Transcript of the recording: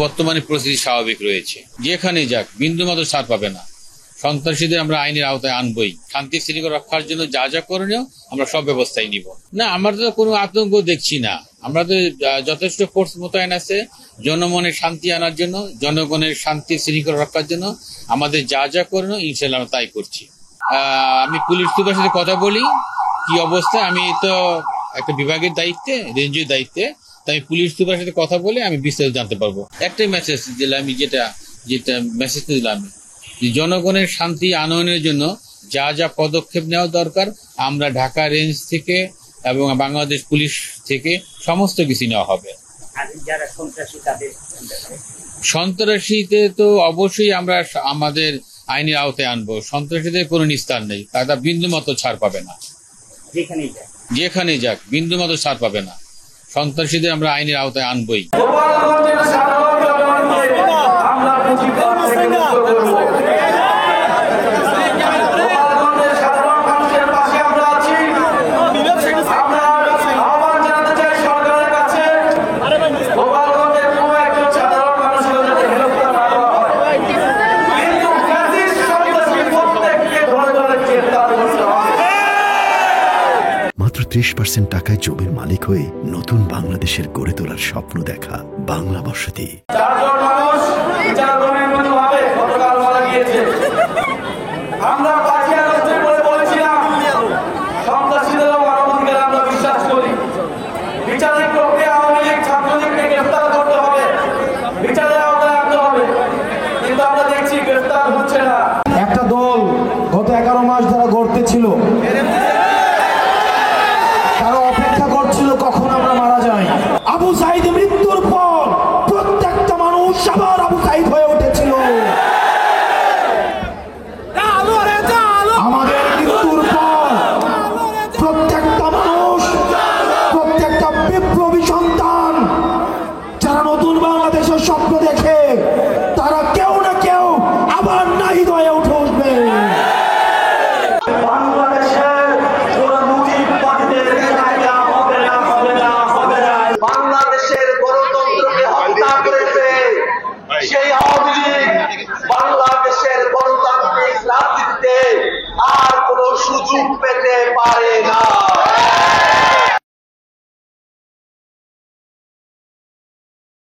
বর্তমানে পরিস্থিতি স্বাভাবিক রয়েছে। যেখানে যাক বিন্দুমাত্র ছাড় পাবে না। সন্ত্রাসীদের আমরা আইনের আওতায় আনবই। শান্তি শৃঙ্খলা রক্ষার জন্য যা যা করণীয় আমরা সব ব্যবস্থাই নিব। না, আমরা তো কোনো আতঙ্ক দেখছি না। আমরা তো যথেষ্ট ফোর্স মোতায়েন আছে জনমনের শান্তি আনার জন্য, জনগণের শান্তি শৃঙ্খলা রক্ষার জন্য। আমাদের যা যা করণীয় ইনশাল্লাহ আমরা তাই করছি। আমি পুলিশ সুপারের সাথে কথা বলি কি অবস্থা। আমি তো একটা বিভাগের দায়িত্বে, রেঞ্জের দায়িত্বে, তাই পুলিশ সুপারের সাথে কথা বলে আমি বিস্তারিত জানতে পারবো। একটাই মেসেজ দিলাম আমি, যেটা মেসেজটা দিলাম আমি, জনগণের শান্তি আনয়নের জন্য যা যা পদক্ষেপ নেওয়া দরকার আমরা ঢাকা রেঞ্জ থেকে এবং বাংলাদেশ পুলিশ থেকে সমস্ত কিছু নেওয়া হবে। সন্ত্রাসীতে তো অবশ্যই আমরা আমাদের আইনের আওতায় আনবো। সন্ত্রাসীদের কোনো নিস্তার নেই, তারা বিন্দুমাত্র ছাড় পাবে না। যেখানে যাক বিন্দুমাত্র ছাড় পাবে না। সন্ত্রাসীদের আমরা আইনের আওতায় আনবই। মাত্র 30% টাকায় জমির মালিক হয়ে নতুন বাংলাদেশের গড়ে তোলার স্বপ্ন দেখা বাংলা বসতি। একটা দল গত 11 মাস ধরে গড়তে ছিল, তারা অপেক্ষা করছিল কখন আমরা মারা যাই। আবু সাইদ মৃত্যুর পর প্রত্যেকটা মানুষ আবার আবু সাইদ হয়ে উঠেছিল। আমাদের মৃত্যুর পর প্রত্যেকটা মানুষ, প্রত্যেকটা বিপ্লবী সন্তান যারা নতুন বাংলাদেশের স্বপ্ন দেখে, তারা কেউ না কেউ আবার নাহিদ হয়ে উঠে উঠবে।